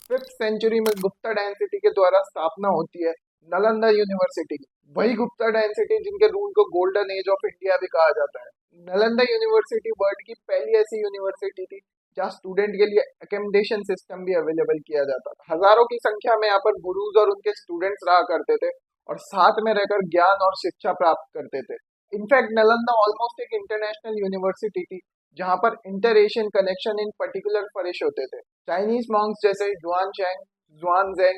5th century में Gupta dynasty के द्वारा स्थापना होती है नालंदा यूनिवर्सिटी की। वही गुप्ता डायनेस्टी जिनके रूल को गोल्डन एज ऑफ इंडिया भी कहा जाता है। नालंदा यूनिवर्सिटी वर्ल्ड की पहली ऐसी यूनिवर्सिटी थी जहाँ स्टूडेंट के लिए अकोमोडेशन सिस्टम भी अवेलेबल किया जाता था। हजारों की संख्या में यहाँ पर गुरुज और उनके स्टूडेंट्स रहा करते थे और साथ में रहकर ज्ञान और शिक्षा प्राप्त करते थे। इनफैक्ट नालंदा ऑलमोस्ट एक इंटरनेशनल यूनिवर्सिटी थी जहाँ पर inter Asian connection in particular flourish होते थे। चाइनीज मॉन्क्स जैसे जुआन चैंग, जुआन जेंग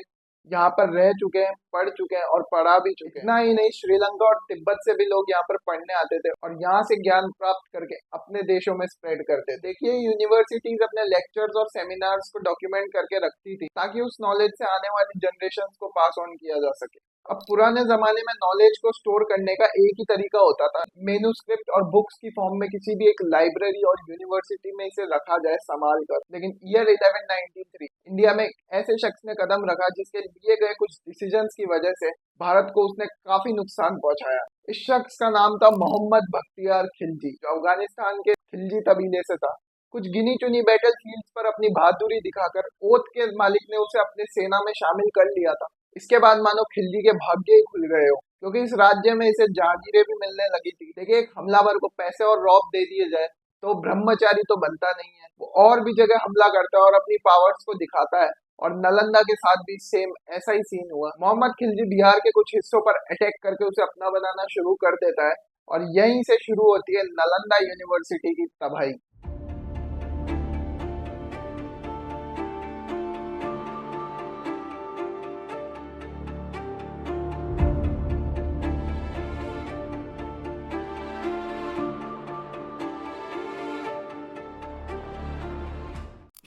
यहाँ पर रह चुके हैं, पढ़ चुके हैं और पढ़ा भी चुके हैं। इतना ही नहीं, श्रीलंका और तिब्बत से भी लोग यहाँ पर पढ़ने आते थे और यहाँ से ज्ञान प्राप्त करके अपने देशों में स्प्रेड करते थे। देखिए, यूनिवर्सिटीज अपने लेक्चर्स और सेमिनार्स को डॉक्यूमेंट करके रखती थी ताकि उस नॉलेज से आने वाली जनरेशन को पास ऑन किया जा सके। अब पुराने जमाने में नॉलेज को स्टोर करने का एक ही तरीका होता था, मेनूस्क्रिप्ट और बुक्स की फॉर्म में किसी भी एक लाइब्रेरी और यूनिवर्सिटी में इसे रखा जाए संभाल कर। लेकिन ईयर 1193 इंडिया में एक ऐसे शख्स ने कदम रखा जिसके लिए गए कुछ डिसीजंस की वजह से भारत को उसने काफी नुकसान पहुंचाया। इस शख्स का नाम था मोहम्मद बख्तियार खिलजी, जो अफगानिस्तान के खिलजी कबीले से था। कुछ गिनी चुनी बैटल फील्ड्स पर अपनी बहादुरी दिखाकर ओथ के मालिक ने उसे अपने सेना में शामिल कर लिया था। इसके बाद मानो खिलजी के भाग्य ही खुल गए हो, क्योंकि इस राज्य में इसे जहांगीरें भी मिलने लगी थी। देखिए, एक हमलावर को पैसे और रौब दे दिए जाए तो ब्रह्मचारी तो बनता नहीं है, वो और भी जगह हमला करता है और अपनी पावर्स को दिखाता है। और नालंदा के साथ भी सेम ऐसा ही सीन हुआ। मोहम्मद खिलजी बिहार के कुछ हिस्सों पर अटैक करके उसे अपना बनाना शुरू कर देता है और यहीं से शुरू होती है नालंदा यूनिवर्सिटी की तबाही।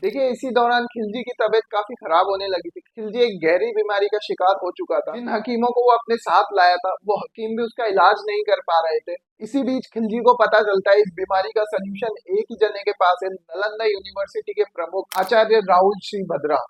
देखिए, इसी दौरान खिलजी की तबीयत काफी खराब होने लगी थी। खिलजी एक गहरी बीमारी का शिकार हो चुका था। जिन हकीमों को वो अपने साथ लाया था वो हकीम भी उसका इलाज नहीं कर पा रहे थे। इसी बीच खिलजी को पता चलता है इस बीमारी का सोल्यूशन एक ही जने के पास है, नालंदा यूनिवर्सिटी के प्रमुख आचार्य राहुल श्री भद्रा।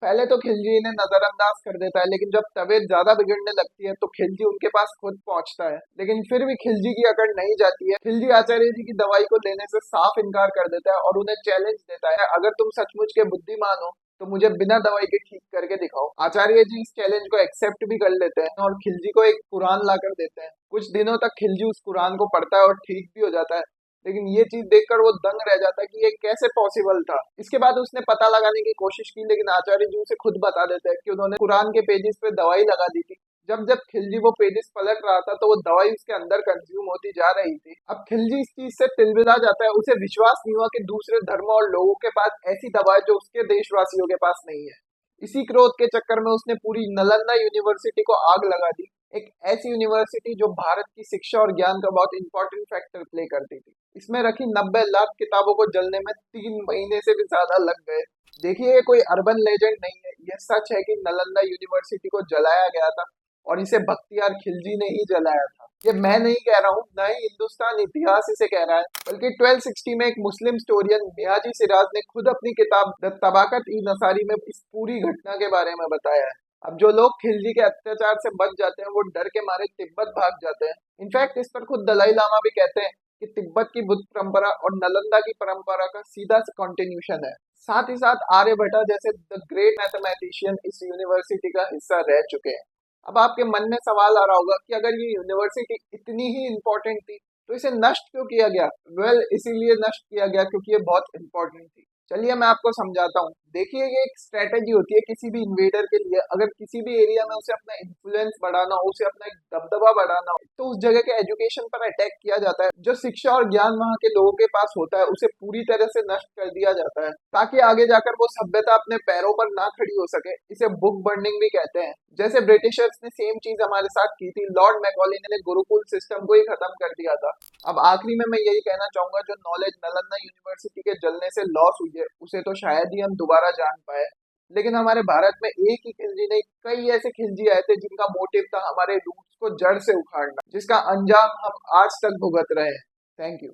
पहले तो खिलजी इन्हें नजरअंदाज कर देता है, लेकिन जब तबीयत ज्यादा बिगड़ने लगती है तो खिलजी उनके पास खुद पहुंचता है। लेकिन फिर भी खिलजी की अकड़ नहीं जाती है। खिलजी आचार्य जी की दवाई को लेने से साफ इनकार कर देता है और उन्हें चैलेंज देता है, अगर तुम सचमुच के बुद्धिमान हो तो मुझे बिना दवाई के ठीक करके दिखाओ। आचार्य जी इस चैलेंज को एक्सेप्ट भी कर लेते हैं और खिलजी को एक कुरान ला कर देते हैं। कुछ दिनों तक खिलजी उस कुरान को पढ़ता है और ठीक भी हो जाता है। लेकिन ये चीज देखकर वो दंग रह जाता है कि ये कैसे पॉसिबल था। इसके बाद उसने पता लगाने की कोशिश की, लेकिन आचार्य जी उसे खुद बता देते हैं कि उन्होंने कुरान के पेजेस पे दवाई लगा दी थी। जब जब खिलजी वो पेजेस पलट रहा था तो वो दवाई उसके अंदर कंज्यूम होती जा रही थी। अब खिलजी इस चीज से तिलमिला जाता है। उसे विश्वास नहीं हुआ कि दूसरे धर्म और लोगों के पास ऐसी दवा है जो उसके देशवासियों के पास नहीं है। इसी क्रोध के चक्कर में उसने पूरी नालंदा यूनिवर्सिटी को आग लगा दी। एक ऐसी यूनिवर्सिटी जो भारत की शिक्षा और ज्ञान का बहुत इंपॉर्टेंट फैक्टर प्ले करती थी। इसमें रखी 90 लाख किताबों को जलने में 3 महीने से भी ज्यादा लग गए। देखिए, ये कोई अर्बन लेजेंड नहीं है, यह सच है कि नालंदा यूनिवर्सिटी को जलाया गया था और इसे बख्तियार खिलजी ने ही जलाया था। ये मैं नहीं कह रहा हूँ, न ही हिंदुस्तान इतिहास इसे कह रहा है, बल्कि 1260 में एक मुस्लिम स्टोरियन मियाजी सिराज ने खुद अपनी किताब द तबाकत ई नसारी में इस पूरी घटना के बारे में बताया है। अब जो लोग खिलजी के अत्याचार से बच जाते हैं वो डर के मारे तिब्बत भाग जाते हैं। इनफैक्ट इस पर खुद दलाई लामा भी कहते हैं कि तिब्बत की बुद्ध परंपरा और नालंदा की परंपरा का सीधा कंटिन्यूशन है। साथ ही साथ आर्यभट्टा जैसे द ग्रेट मैथमेटिशियन इस यूनिवर्सिटी का हिस्सा रह चुके हैं। अब आपके मन में सवाल आ रहा होगा कि अगर ये यूनिवर्सिटी इतनी ही इम्पोर्टेंट थी तो इसे नष्ट क्यों किया गया। इसीलिए नष्ट किया गया क्योंकि ये बहुत इम्पोर्टेंट थी। चलिए मैं आपको समझाता हूँ। देखिए, ये एक स्ट्रेटेजी होती है किसी भी इन्वेडर के लिए। अगर किसी भी एरिया में उसे अपना इन्फ्लुएंस बढ़ाना हो, उसे अपना एक दबदबा बढ़ाना हो, तो उस जगह के एजुकेशन पर अटैक किया जाता है। जो शिक्षा और ज्ञान वहाँ के लोगों के पास होता है उसे पूरी तरह से नष्ट कर दिया जाता है ताकि आगे जाकर वो सभ्यता अपने पैरों पर ना खड़ी हो सके। इसे बुक बर्निंग भी कहते हैं। जैसे ब्रिटिशर्स ने सेम चीज हमारे साथ की थी। लॉर्ड मैकॉले ने गुरुकुल सिस्टम को ही खत्म कर दिया था। अब आखिरी में मैं यही कहना चाहूंगा, जो नॉलेज नालंदा यूनिवर्सिटी के जलने से लॉस हुई है उसे तो शायद ही हम दोबारा जान पाए, लेकिन हमारे भारत में एक ही खिलजी नहीं, कई ऐसे खिलजी आए थे जिनका मोटिव था हमारे रूट्स को जड़ से उखाड़ना, जिसका अंजाम हम आज तक भुगत रहे हैं। Thank you.